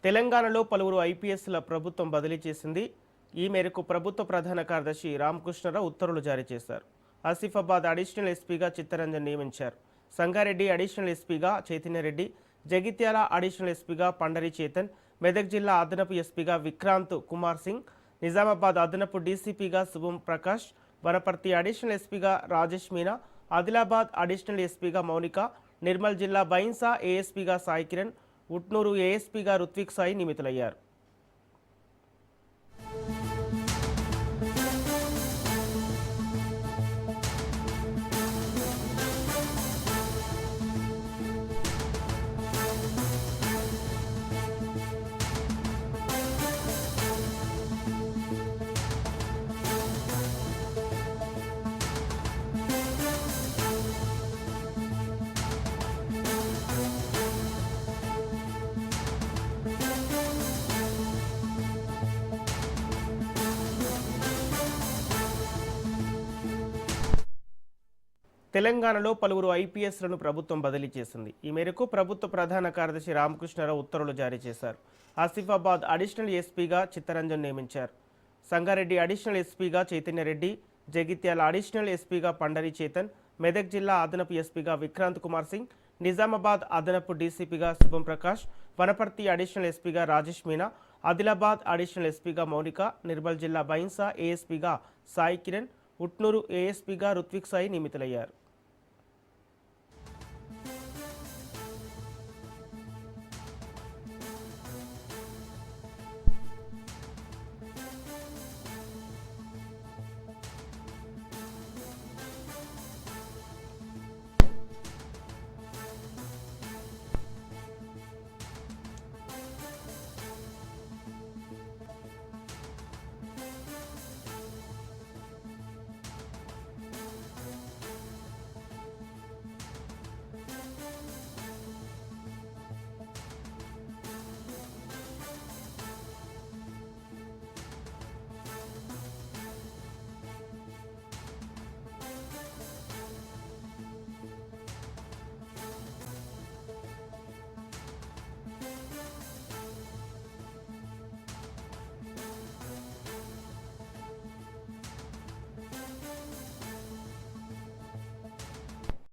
తెలంగాణలో పలువురు ఐపీఎస్ల ప్రభుత్వం బదిలీ చేసింది. ఈ మేరకు ప్రభుత్వ ప్రధాన కార్యదర్శి రామకృష్ణరావు ఉత్తర్వులు జారీ చేశారు. ఆసిఫాబాద్ అడిషనల్ ఎస్పీగా చిత్తరంజన్ నియమించారు. సంగారెడ్డి అడిషనల్ ఎస్పీగా చైతన్యరెడ్డి, జగిత్యాల అడిషనల్ ఎస్పీగా పండరి చేతన్, మెదక్ జిల్లా అదనపు ఎస్పీగా విక్రాంత్ కుమార్ సింగ్, నిజామాబాద్ అదనపు డీసీపీగా శుభం ప్రకాష్, వనపర్తి అడిషనల్ ఎస్పీగా రాజేష్ మీనా, ఆదిలాబాద్ అడిషనల్ ఎస్పీగా మౌనిక, నిర్మల్ జిల్లా బైన్సా ఏఎస్పీగా సాయి కిరణ్, ఉట్నూరు ఏఎస్పీగా రుత్విక్ సాయి నియమితులయ్యారు. తెలంగాణలో పలువురు ఐపీఎస్లను ప్రభుత్వం బదిలీ చేసింది. ఈ మేరకు ప్రభుత్వ ప్రధాన కార్యదర్శి రామకృష్ణరావు ఉత్తర్వులు జారీ చేశారు. ఆసిఫాబాద్ అడిషనల్ ఎస్పీగా చిత్తరంజన్ నియమించారు. సంగారెడ్డి అడిషనల్ ఎస్పీగా చైతన్యరెడ్డి, జగిత్యాల అడిషనల్ ఎస్పీగా పండరి చేతన్, మెదక్ జిల్లా అదనపు ఎస్పీగా విక్రాంత్ కుమార్ సింగ్, నిజామాబాద్ అదనపు డీసీపీగా శుభం ప్రకాష్, వనపర్తి అడిషనల్ ఎస్పీగా రాజేష్ మీనా, ఆదిలాబాద్ అడిషనల్ ఎస్పీగా మౌనిక, నిర్మల్ జిల్లా బైన్సా ఏఎస్పీగా సాయి కిరణ్, ఉట్నూరు ఏఎస్పీగా రుత్విక్ సాయి నియమితులయ్యారు.